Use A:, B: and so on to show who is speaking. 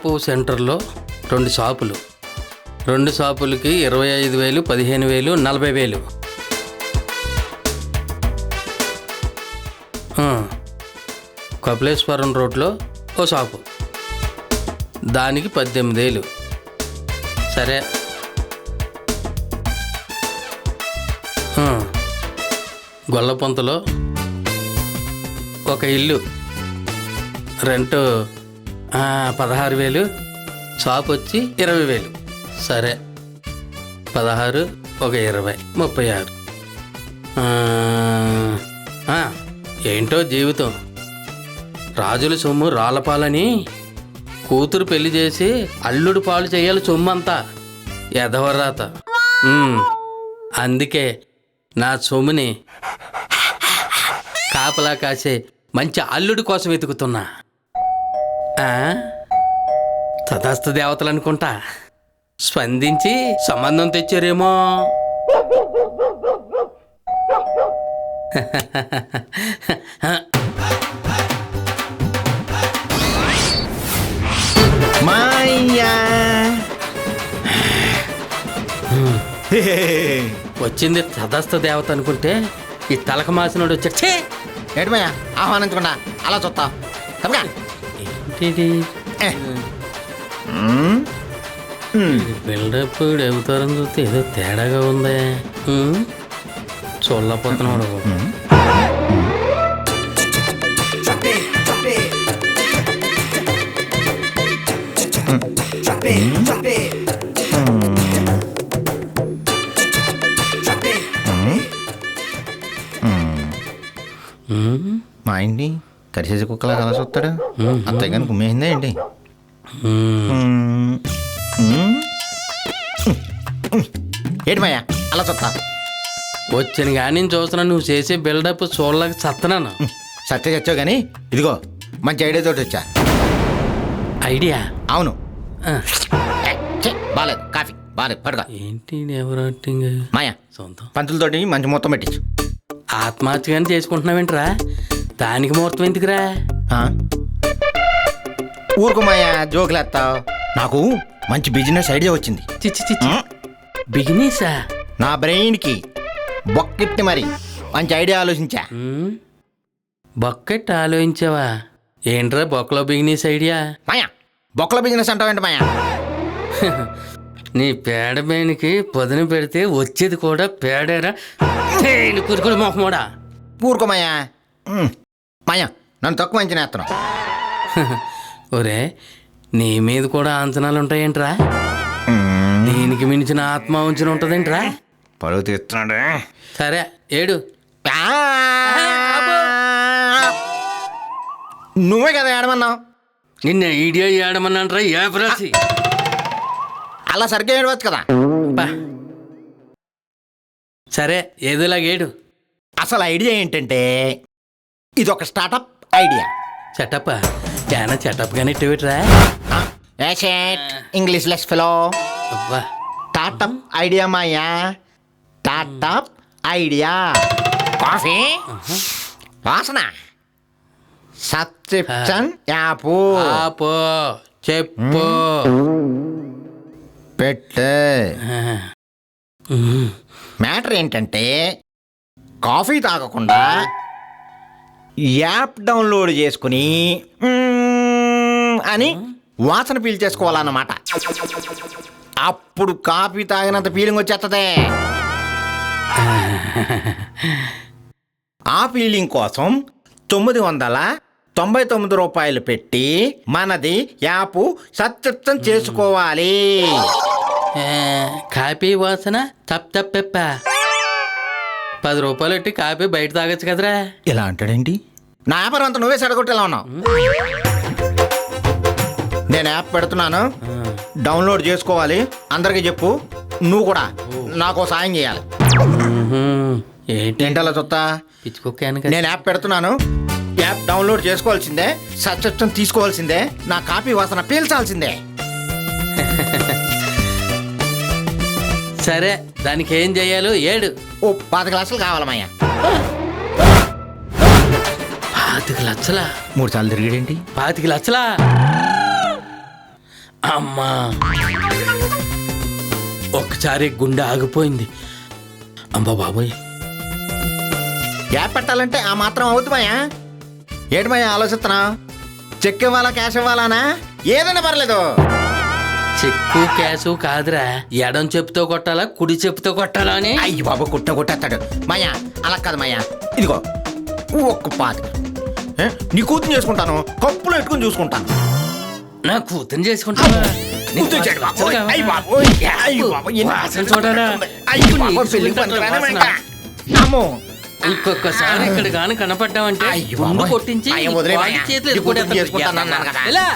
A: Shop సెంటర్లో 2 షాపులు, 2 షాపులకి 25,000, 15,000, 40,000. కపిలేశ్వరం రోడ్లో ఓ షాపు, దానికి 18,000. సరే, గొల్లపొంతలో ఒక ఇల్లు, రెంట్ 16,000, షాప్ వచ్చి 20,000. సరే, 16, ఒక 20, 36. ఏంటో జీవితం, రాజుల సొమ్ము రాళ్ళపాలని కూతురు పెళ్లి చేసి అల్లుడు పాలు చేయాలి సొమ్మంతా. ఎదవరాత. అందుకే నా సొమ్ముని కాపలా కాసే మంచి అల్లుడి కోసం వెతుకుతున్నా. తదాస్త దేవతలు అనుకుంటా, స్పందించి సంబంధం తెచ్చారేమో. వచ్చింది తదాస్త దేవత అనుకుంటే ఈ తలక మాసినోడు వచ్చే
B: ఏంటి మాయా ఆహ్వానించకుండా అలా చూస్తా.
A: ఏంటి బిల్డప్ అవుతారని చూస్తే ఏదో తేడాగా ఉందే. చూడలేకపోతున్నాడు.
B: మా ఇంటి కరిసేసి కుక్కలా కలా చూస్తాడు. అత్తయ్య కానీ కుమ్మేసిందా ఏంటి? ఏంటి మాయా అలా చూస్తా.
A: వచ్చిన కానీ చూస్తున్నా, నువ్వు చేసే బిల్డప్ చూడలేక చత్తనాను.
B: సత్య చచ్చావు కానీ ఇదిగో మంచి ఐడియా తోటి వచ్చా.
A: ఐడియా?
B: అవును. బాలేదు, కాఫీ బాలేదు, పడగా.
A: ఏంటి ఎవరు యాక్టింగ్?
B: మాయా
A: సొంతం
B: పంతులతోటి మంచి మొత్తం పెట్టించు.
A: ఆత్మహత్యగానే చేసుకుంటున్నావేంట్రా? దానికి ముహూర్తం ఎందుకురా?
B: ఊరుకు మాయా జోకులేస్తావు. నాకు మంచి బిజినెస్ ఐడియా వచ్చింది.
A: చిచ్చి బిజినెసా?
B: నా బ్రెయిన్కి బొక్కెట్టి మరి మంచి ఐడియా ఆలోచించా.
A: బొక్కెట్ ఆలోచించావా? ఏంట్రా బొక్కలో బిజినెస్ ఐడియా?
B: మాయా బొక్కల బిజినెస్ అంటావేంటి మాయా?
A: నీ పేడ బేనికి పొదను పెడితే వచ్చేది కూడా పేడేరా కురుకుడు మొహమోడా.
B: ఊరుకో మాయా. మాయా నన్ను తక్కువ అంచనా వేస్తున్నావు.
A: ఒరే, నీ మీద కూడా అంచనాలు ఉంటాయేంట్రా? దీనికి మించిన ఆత్మ ఉంచిన ఉంటుందేంట్రా?
B: పరువు తీస్తున్నాడు.
A: సరే ఏడు.
B: నువ్వే కదా ఏడమన్నావు.
A: నిన్న ఐడియా ఏడమన్నాంట్రా ఏపరాసి.
B: అలా సరిగ్గా ఏడవచ్చు కదా.
A: సరే ఏదోలాగేడు.
B: అసలు ఐడియా ఏంటంటే ఇది ఒక స్టార్టప్ ఐడియా.
A: చెటప్ ఏనా? చెటప్ గానే ఇట్టురా.
B: English less fellow.
A: అబ్బా,
B: స్టార్టప్ ఐడియా మాయా. Startup idea. కాఫీ వాసన. Subscription app.
A: చెప్పు
B: పెట్టే. మ్యాటర్ ఏంటంటే కాఫీ తాగకుండా యాప్ డౌన్లోడ్ చేసుకుని అని వాసన పీల్చేసుకోవాలన్నమాట. అప్పుడు కాఫీ తాగినంత ఫీలింగ్ వచ్చేస్తుంది. ఆ ఫీలింగ్ కోసం 999 రూపాయలు పెట్టి మనది యాప్ సబ్స్క్రిప్షన్ చేసుకోవాలి.
A: కాఫీ వాసన తప్ప 10 రూపాయలు పెట్టి కాఫీ బయట తాగొచ్చు కదరా.
B: ఇలా అంటాడేంటి? నా వ్యాపారం అంతా నువ్వే సడగొట్టేలా ఉన్నావు. నేను యాప్ పెడుతున్నాను, డౌన్లోడ్ చేసుకోవాలి. అందరికీ చెప్పు. నువ్వు కూడా నాకు సాయం చేయాలి. ఏంటలా చూస్తా? నేను యాప్ పెడుతున్నాను, యాప్ డౌన్లోడ్ చేసుకోవాల్సిందే, సబ్స్క్రిప్షన్ తీసుకోవాల్సిందే, నా కాఫీ వాసన పీల్చాల్సిందే.
A: సరే, దానికి ఏం చెయ్యాలో ఏడు.
B: ఓ 10 గ్లాసులు కావాలమ్మయ్యా.
A: 25 లక్షలా?
B: 3 సార్లు తిరిగాడేంటి?
A: 25 లక్షలా? అమ్మా ఒక్కసారి గుండె ఆగిపోయింది. అమ్మా బాబోయ్,
B: గ్యాప్ పెట్టాలంటే ఆ మాత్రం అవుతుంది మాయా. ఏంటి మాయా ఆలోచిస్తున్నా? చెక్ ఇవ్వాలా క్యాష్ ఇవ్వాలానా? ఏదైనా పర్లేదు.
A: చెక్కు క్యాషు కాదురా, ఎడం చెప్పుతో కొట్టాలా కుడి చెప్పుతో కొట్టాలా అని.
B: అయ్యి బాబు కొట్టేస్తాడు మాయా. అలా కాదు మాయా, ఇదిగో ఒక్క పాతి. నీ కూతురు చేసుకుంటాను, కప్పులు పెట్టుకుని చూసుకుంటాను.
A: నా కూతురు చేసుకుంటావా?
B: కూతురు చెడు బాబోయ్. అయ్యి బాబోయ్, అయ్యి బాబోయ్, ఎన్ని
A: వాసన చూడరా?
B: అయ్యి బాబోయ్, పెళ్ళికి పనికిరాని వెంట. అమ్మో,
A: ఇంకొకసారి ఇక్కడ గాని కనపడ్డావంటే
B: అయ్యి
A: గుండు
B: బాబోయ్.
A: కొట్టించి
B: అయ్య వదిలేయ్
A: వాడి
B: మాయా.
A: చేతులు
B: నీ కూతురు
A: ఎత్తుకుంటేస్తాను.
B: చేసుకుంటాను అన్నాను కదా.
A: ఎలా?